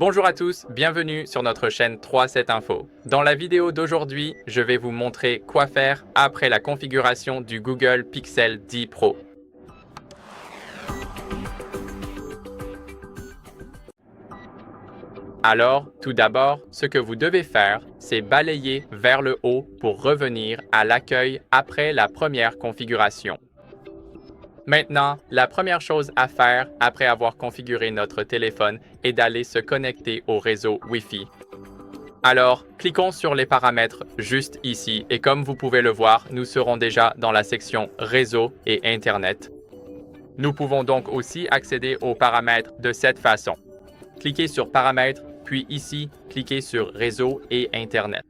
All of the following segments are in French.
Bonjour à tous, bienvenue sur notre chaîne 37 Info. Dans la vidéo d'aujourd'hui, je vais vous montrer quoi faire après la configuration du Google Pixel 10 Pro. Alors, tout d'abord, ce que vous devez faire, c'est balayer vers le haut pour revenir à l'accueil après la première configuration. Maintenant, la première chose à faire après avoir configuré notre téléphone est d'aller se connecter au réseau Wi-Fi. Alors, cliquons sur les paramètres juste ici et comme vous pouvez le voir, nous serons déjà dans la section Réseau et Internet. Nous pouvons donc aussi accéder aux paramètres de cette façon. Cliquez sur Paramètres, puis ici, cliquez sur Réseau et Internet.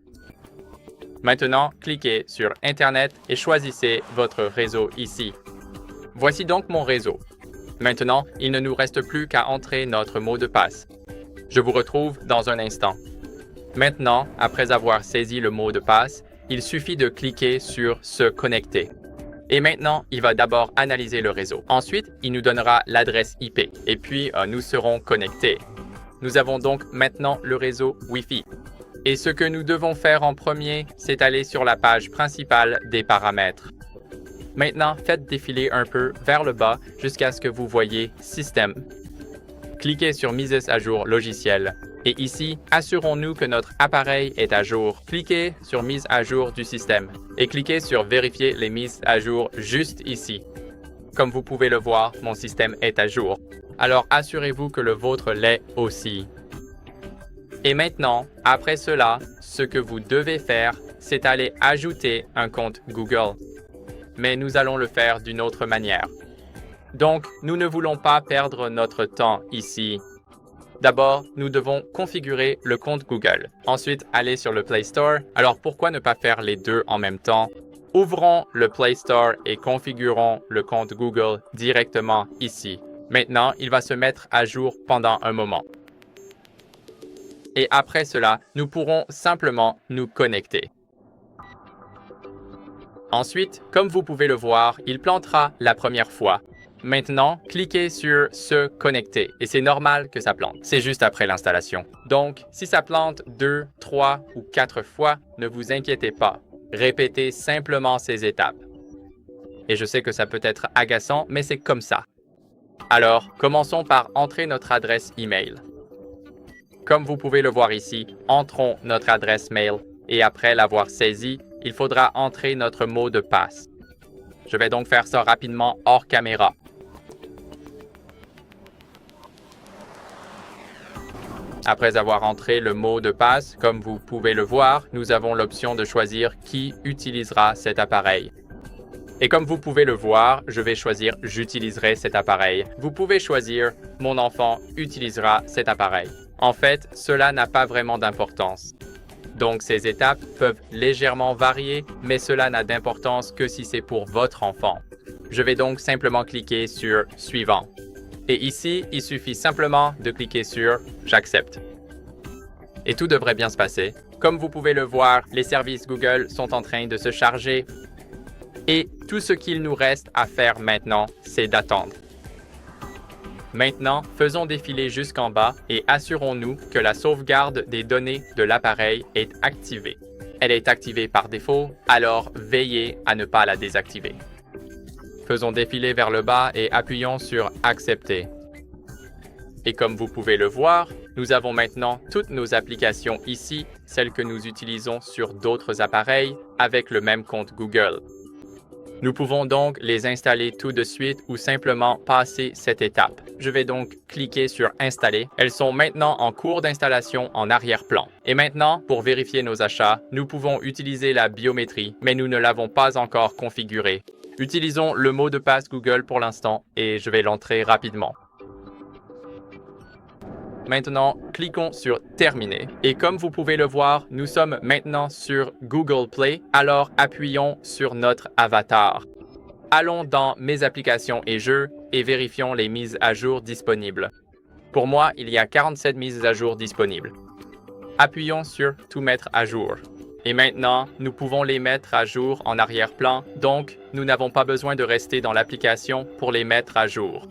Maintenant, cliquez sur Internet et choisissez votre réseau ici. Voici donc mon réseau. Maintenant, il ne nous reste plus qu'à entrer notre mot de passe. Je vous retrouve dans un instant. Maintenant, après avoir saisi le mot de passe, il suffit de cliquer sur « Se connecter ». Et maintenant, il va d'abord analyser le réseau. Ensuite, il nous donnera l'adresse IP. Et puis, nous serons connectés. Nous avons donc maintenant le réseau Wi-Fi. Et ce que nous devons faire en premier, c'est aller sur la page principale des paramètres. Maintenant, faites défiler un peu vers le bas jusqu'à ce que vous voyez « Système ». Cliquez sur « Mise à jour logiciel ». Et ici, assurons-nous que notre appareil est à jour. Cliquez sur « Mise à jour du système » et cliquez sur « Vérifier les mises à jour » juste ici. Comme vous pouvez le voir, mon système est à jour. Alors assurez-vous que le vôtre l'est aussi. Et maintenant, après cela, ce que vous devez faire, c'est aller ajouter un compte Google. Mais nous allons le faire d'une autre manière. Donc, nous ne voulons pas perdre notre temps ici. D'abord, nous devons configurer le compte Google. Ensuite, aller sur le Play Store. Alors, pourquoi ne pas faire les deux en même temps? Ouvrons le Play Store et configurons le compte Google directement ici. Maintenant, il va se mettre à jour pendant un moment. Et après cela, nous pourrons simplement nous connecter. Ensuite, comme vous pouvez le voir, il plantera la première fois. Maintenant, cliquez sur « Se connecter » et c'est normal que ça plante. C'est juste après l'installation. Donc, si ça plante 2, 3 ou 4 fois, ne vous inquiétez pas. Répétez simplement ces étapes. Et je sais que ça peut être agaçant, mais c'est comme ça. Alors, commençons par entrer notre adresse email. Comme vous pouvez le voir ici, entrons notre adresse mail et après l'avoir saisie, il faudra entrer notre mot de passe. Je vais donc faire ça rapidement hors caméra. Après avoir entré le mot de passe, comme vous pouvez le voir, nous avons l'option de choisir qui utilisera cet appareil. Et comme vous pouvez le voir, je vais choisir « J'utiliserai cet appareil ». Vous pouvez choisir « Mon enfant utilisera cet appareil ». En fait, cela n'a pas vraiment d'importance. Donc, ces étapes peuvent légèrement varier, mais cela n'a d'importance que si c'est pour votre enfant. Je vais donc simplement cliquer sur « Suivant ». Et ici, il suffit simplement de cliquer sur « J'accepte ». Et tout devrait bien se passer. Comme vous pouvez le voir, les services Google sont en train de se charger. Et tout ce qu'il nous reste à faire maintenant, c'est d'attendre. Maintenant, faisons défiler jusqu'en bas et assurons-nous que la sauvegarde des données de l'appareil est activée. Elle est activée par défaut, alors veillez à ne pas la désactiver. Faisons défiler vers le bas et appuyons sur « Accepter ». Et comme vous pouvez le voir, nous avons maintenant toutes nos applications ici, celles que nous utilisons sur d'autres appareils avec le même compte Google. Nous pouvons donc les installer tout de suite ou simplement passer cette étape. Je vais donc cliquer sur « Installer ». Elles sont maintenant en cours d'installation en arrière-plan. Et maintenant, pour vérifier nos achats, nous pouvons utiliser la biométrie, mais nous ne l'avons pas encore configurée. Utilisons le mot de passe Google pour l'instant et je vais l'entrer rapidement. Maintenant, cliquons sur « Terminer ». Et comme vous pouvez le voir, nous sommes maintenant sur Google Play, alors appuyons sur notre avatar. Allons dans « Mes applications et jeux » et vérifions les mises à jour disponibles. Pour moi, il y a 47 mises à jour disponibles. Appuyons sur « Tout mettre à jour ». Et maintenant, nous pouvons les mettre à jour en arrière-plan, donc nous n'avons pas besoin de rester dans l'application pour les mettre à jour.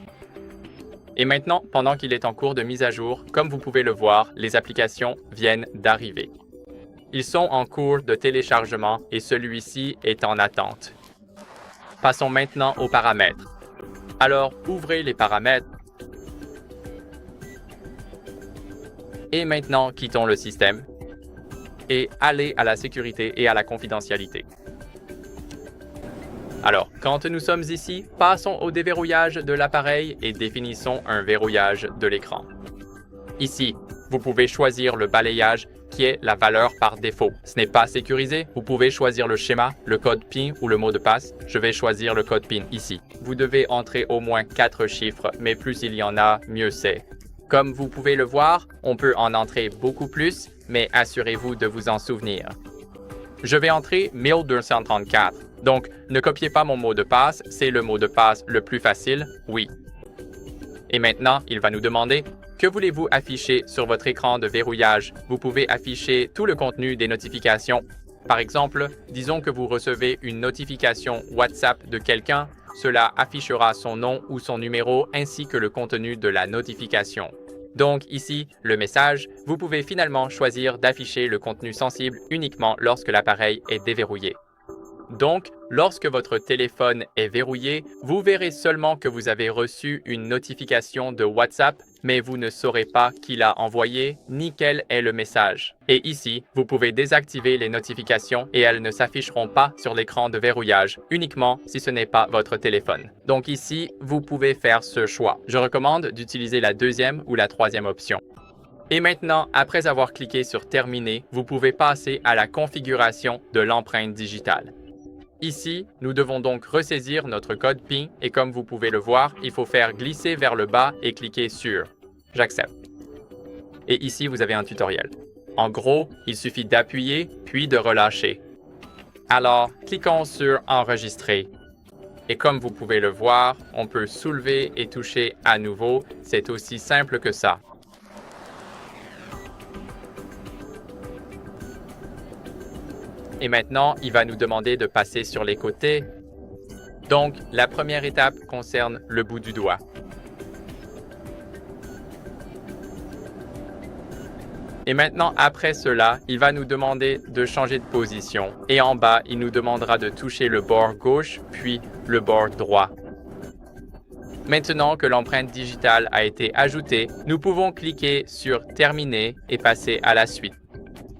Et maintenant, pendant qu'il est en cours de mise à jour, comme vous pouvez le voir, les applications viennent d'arriver. Ils sont en cours de téléchargement et celui-ci est en attente. Passons maintenant aux paramètres. Alors, ouvrez les paramètres. Et maintenant, quittons le système et allez à la sécurité et à la confidentialité. Alors, quand nous sommes ici, passons au déverrouillage de l'appareil et définissons un verrouillage de l'écran. Ici, vous pouvez choisir le balayage qui est la valeur par défaut. Ce n'est pas sécurisé, vous pouvez choisir le schéma, le code PIN ou le mot de passe. Je vais choisir le code PIN ici. Vous devez entrer au moins 4 chiffres, mais plus il y en a, mieux c'est. Comme vous pouvez le voir, on peut en entrer beaucoup plus, mais assurez-vous de vous en souvenir. Je vais entrer 1234. Donc, ne copiez pas mon mot de passe, c'est le mot de passe le plus facile, oui. Et maintenant, il va nous demander que voulez-vous afficher sur votre écran de verrouillage. Vous pouvez afficher tout le contenu des notifications. Par exemple, disons que vous recevez une notification WhatsApp de quelqu'un, cela affichera son nom ou son numéro ainsi que le contenu de la notification. Donc ici, le message, vous pouvez finalement choisir d'afficher le contenu sensible uniquement lorsque l'appareil est déverrouillé. Donc, lorsque votre téléphone est verrouillé, vous verrez seulement que vous avez reçu une notification de WhatsApp, mais vous ne saurez pas qui l'a envoyé ni quel est le message. Et ici, vous pouvez désactiver les notifications et elles ne s'afficheront pas sur l'écran de verrouillage, uniquement si ce n'est pas votre téléphone. Donc ici, vous pouvez faire ce choix. Je recommande d'utiliser la deuxième ou la troisième option. Et maintenant, après avoir cliqué sur Terminer, vous pouvez passer à la configuration de l'empreinte digitale. Ici, nous devons donc ressaisir notre code PIN et comme vous pouvez le voir, il faut faire glisser vers le bas et cliquer sur « J'accepte ». Et ici, vous avez un tutoriel. En gros, il suffit d'appuyer puis de relâcher. Alors, cliquons sur « Enregistrer ». Et comme vous pouvez le voir, on peut soulever et toucher à nouveau. C'est aussi simple que ça. Et maintenant, il va nous demander de passer sur les côtés. Donc, la première étape concerne le bout du doigt. Et maintenant, après cela, il va nous demander de changer de position. Et en bas, il nous demandera de toucher le bord gauche, puis le bord droit. Maintenant que l'empreinte digitale a été ajoutée, nous pouvons cliquer sur « Terminer » et passer à la suite.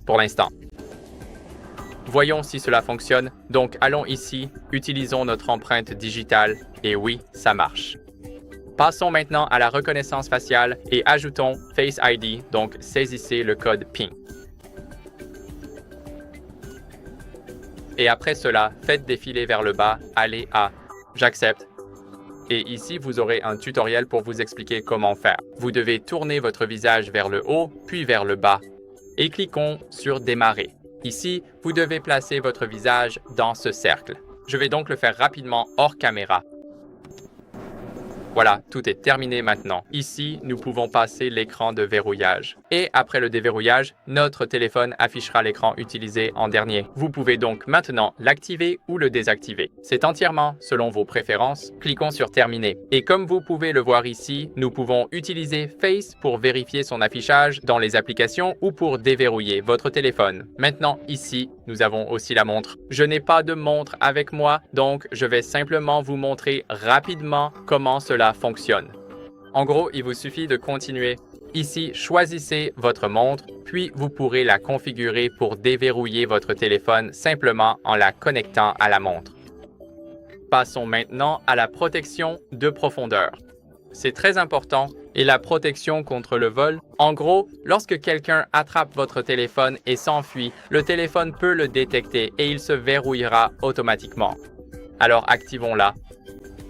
Pour l'instant. Voyons si cela fonctionne. Donc, allons ici, utilisons notre empreinte digitale et oui, ça marche. Passons maintenant à la reconnaissance faciale et ajoutons Face ID, donc saisissez le code PIN. Et après cela, faites défiler vers le bas, allez à « J'accepte ». Et ici, vous aurez un tutoriel pour vous expliquer comment faire. Vous devez tourner votre visage vers le haut, puis vers le bas. Et cliquons sur « Démarrer ». Ici, vous devez placer votre visage dans ce cercle. Je vais donc le faire rapidement hors caméra. Voilà, tout est terminé maintenant. Ici, nous pouvons passer l'écran de verrouillage. Et après le déverrouillage, notre téléphone affichera l'écran utilisé en dernier. Vous pouvez donc maintenant l'activer ou le désactiver. C'est entièrement selon vos préférences. Cliquons sur Terminer. Et comme vous pouvez le voir ici, nous pouvons utiliser Face pour vérifier son affichage dans les applications ou pour déverrouiller votre téléphone. Maintenant, ici, nous avons aussi la montre. Je n'ai pas de montre avec moi, donc je vais simplement vous montrer rapidement comment cela fonctionne. En gros, il vous suffit de continuer. Ici, choisissez votre montre, puis vous pourrez la configurer pour déverrouiller votre téléphone simplement en la connectant à la montre. Passons maintenant à la protection de profondeur. C'est très important et la protection contre le vol. En gros, lorsque quelqu'un attrape votre téléphone et s'enfuit, le téléphone peut le détecter et il se verrouillera automatiquement. Alors activons-la.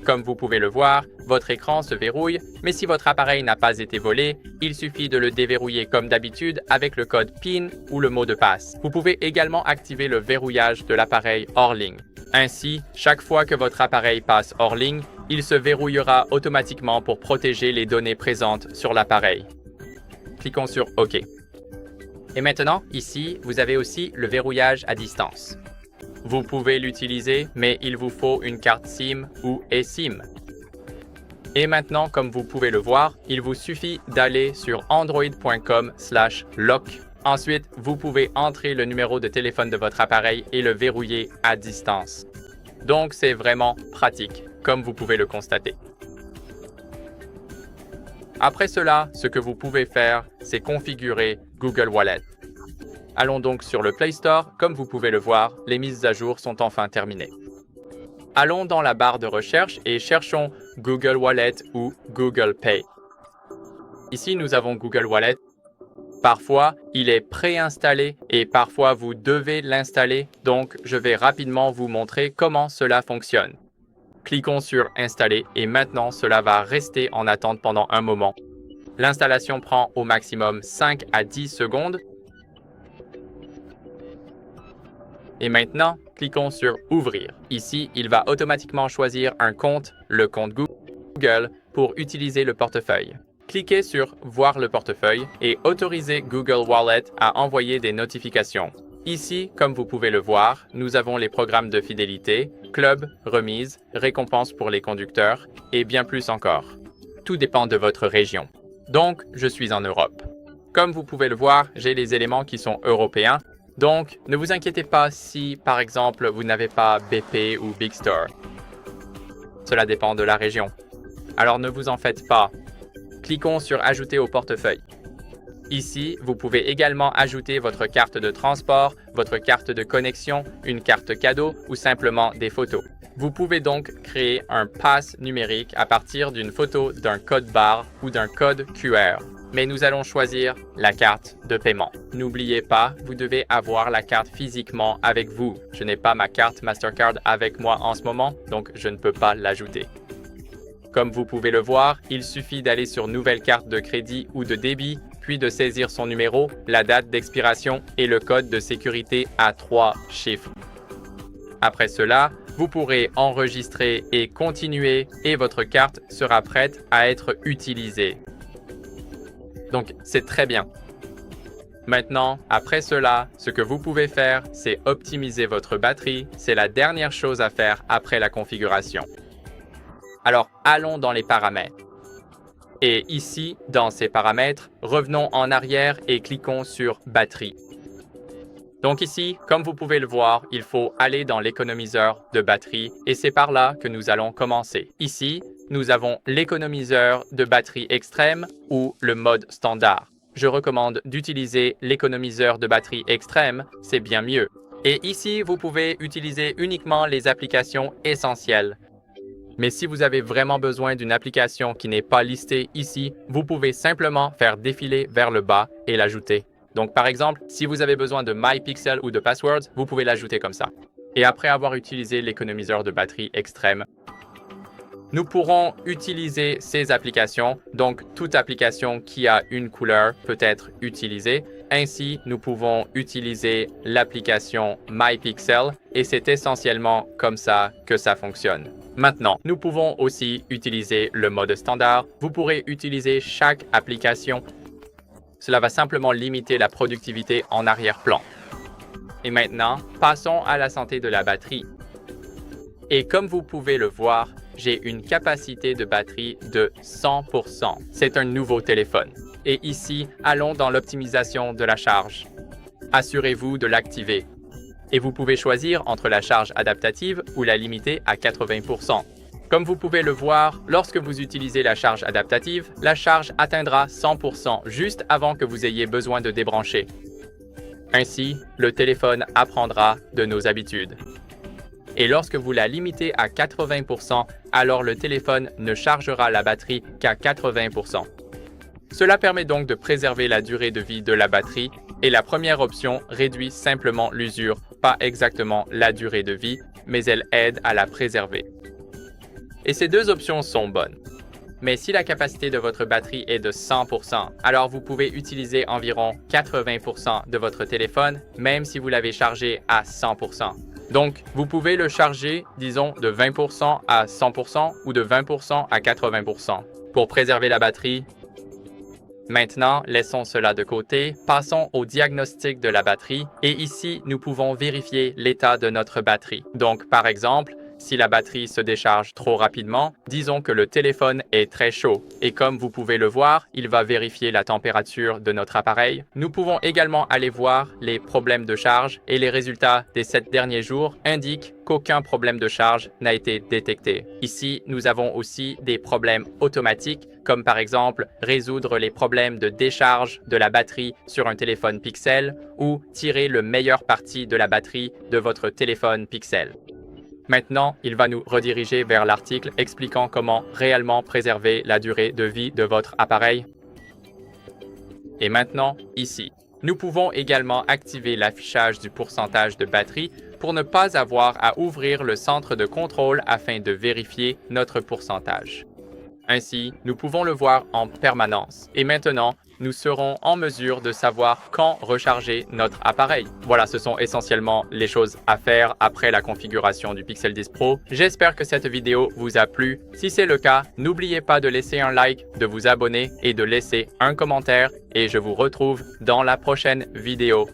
Comme vous pouvez le voir, votre écran se verrouille, mais si votre appareil n'a pas été volé, il suffit de le déverrouiller comme d'habitude avec le code PIN ou le mot de passe. Vous pouvez également activer le verrouillage de l'appareil hors ligne. Ainsi, chaque fois que votre appareil passe hors ligne, il se verrouillera automatiquement pour protéger les données présentes sur l'appareil. Cliquons sur OK. Et maintenant, ici, vous avez aussi le verrouillage à distance. Vous pouvez l'utiliser, mais il vous faut une carte SIM ou eSIM. Et maintenant, comme vous pouvez le voir, il vous suffit d'aller sur android.com/lock. Ensuite, vous pouvez entrer le numéro de téléphone de votre appareil et le verrouiller à distance. Donc, c'est vraiment pratique, comme vous pouvez le constater. Après cela, ce que vous pouvez faire, c'est configurer Google Wallet. Allons donc sur le Play Store. Comme vous pouvez le voir, les mises à jour sont enfin terminées. Allons dans la barre de recherche et cherchons Google Wallet ou Google Pay. Ici, nous avons Google Wallet. Parfois, il est préinstallé et parfois, vous devez l'installer. Donc, je vais rapidement vous montrer comment cela fonctionne. Cliquons sur « Installer » et maintenant, cela va rester en attente pendant un moment. L'installation prend au maximum 5 à 10 secondes. Et maintenant, cliquons sur « Ouvrir ». Ici, il va automatiquement choisir un compte, le compte Google, pour utiliser le portefeuille. Cliquez sur « Voir le portefeuille » et autorisez Google Wallet à envoyer des notifications. Ici, comme vous pouvez le voir, nous avons les programmes de fidélité, club, remise, récompenses pour les conducteurs et bien plus encore. Tout dépend de votre région. Donc, je suis en Europe. Comme vous pouvez le voir, j'ai les éléments qui sont européens. Donc, ne vous inquiétez pas si, par exemple, vous n'avez pas BP ou Big Store. Cela dépend de la région. Alors, ne vous en faites pas. Cliquons sur « Ajouter au portefeuille ». Ici, vous pouvez également ajouter votre carte de transport, votre carte de connexion, une carte cadeau ou simplement des photos. Vous pouvez donc créer un pass numérique à partir d'une photo d'un code barre ou d'un code QR. Mais nous allons choisir la carte de paiement. N'oubliez pas, vous devez avoir la carte physiquement avec vous. Je n'ai pas ma carte Mastercard avec moi en ce moment, donc je ne peux pas l'ajouter. Comme vous pouvez le voir, il suffit d'aller sur « Nouvelle carte de crédit ou de débit », puis de saisir son numéro, la date d'expiration et le code de sécurité à 3 chiffres. Après cela, vous pourrez enregistrer et continuer et votre carte sera prête à être utilisée. Donc, c'est très bien. Maintenant, après cela, ce que vous pouvez faire, c'est optimiser votre batterie. C'est la dernière chose à faire après la configuration. Alors, allons dans les paramètres. Et ici, dans ces paramètres, revenons en arrière et cliquons sur « Batterie ». Donc ici, comme vous pouvez le voir, il faut aller dans l'économiseur de batterie et c'est par là que nous allons commencer. Ici, nous avons l'économiseur de batterie extrême ou le mode standard. Je recommande d'utiliser l'économiseur de batterie extrême, c'est bien mieux. Et ici, vous pouvez utiliser uniquement les applications essentielles. Mais si vous avez vraiment besoin d'une application qui n'est pas listée ici, vous pouvez simplement faire défiler vers le bas et l'ajouter. Donc par exemple, si vous avez besoin de MyPixel ou de Passwords, vous pouvez l'ajouter comme ça. Et après avoir utilisé l'économiseur de batterie extrême, nous pourrons utiliser ces applications. Donc toute application qui a une couleur peut être utilisée. Ainsi, nous pouvons utiliser l'application MyPixel et c'est essentiellement comme ça que ça fonctionne. Maintenant, nous pouvons aussi utiliser le mode standard. Vous pourrez utiliser chaque application. Cela va simplement limiter la productivité en arrière-plan. Et maintenant, passons à la santé de la batterie. Et comme vous pouvez le voir, j'ai une capacité de batterie de 100%. C'est un nouveau téléphone. Et ici, allons dans l'optimisation de la charge. Assurez-vous de l'activer. Et vous pouvez choisir entre la charge adaptative ou la limiter à 80%. Comme vous pouvez le voir, lorsque vous utilisez la charge adaptative, la charge atteindra 100% juste avant que vous ayez besoin de débrancher. Ainsi, le téléphone apprendra de nos habitudes. Et lorsque vous la limitez à 80%, alors le téléphone ne chargera la batterie qu'à 80%. Cela permet donc de préserver la durée de vie de la batterie et la première option réduit simplement l'usure, pas exactement la durée de vie, mais elle aide à la préserver. Et ces deux options sont bonnes. Mais si la capacité de votre batterie est de 100%, alors vous pouvez utiliser environ 80% de votre téléphone, même si vous l'avez chargé à 100%. Donc, vous pouvez le charger, disons, de 20% à 100% ou de 20% à 80%. Pour préserver la batterie, maintenant, laissons cela de côté. Passons au diagnostic de la batterie. Et ici, nous pouvons vérifier l'état de notre batterie. Donc, par exemple, Si la batterie se décharge trop rapidement, disons que le téléphone est très chaud et comme vous pouvez le voir, il va vérifier la température de notre appareil. Nous pouvons également aller voir les problèmes de charge et les résultats des 7 derniers jours indiquent qu'aucun problème de charge n'a été détecté. Ici, nous avons aussi des problèmes automatiques comme par exemple résoudre les problèmes de décharge de la batterie sur un téléphone Pixel ou tirer le meilleur parti de la batterie de votre téléphone Pixel. Maintenant, il va nous rediriger vers l'article expliquant comment réellement préserver la durée de vie de votre appareil. Et maintenant, ici, nous pouvons également activer l'affichage du pourcentage de batterie pour ne pas avoir à ouvrir le centre de contrôle afin de vérifier notre pourcentage. Ainsi, nous pouvons le voir en permanence. Et maintenant, nous serons en mesure de savoir quand recharger notre appareil. Voilà, ce sont essentiellement les choses à faire après la configuration du Pixel 10 Pro. J'espère que cette vidéo vous a plu. Si c'est le cas, n'oubliez pas de laisser un like, de vous abonner et de laisser un commentaire. Et je vous retrouve dans la prochaine vidéo.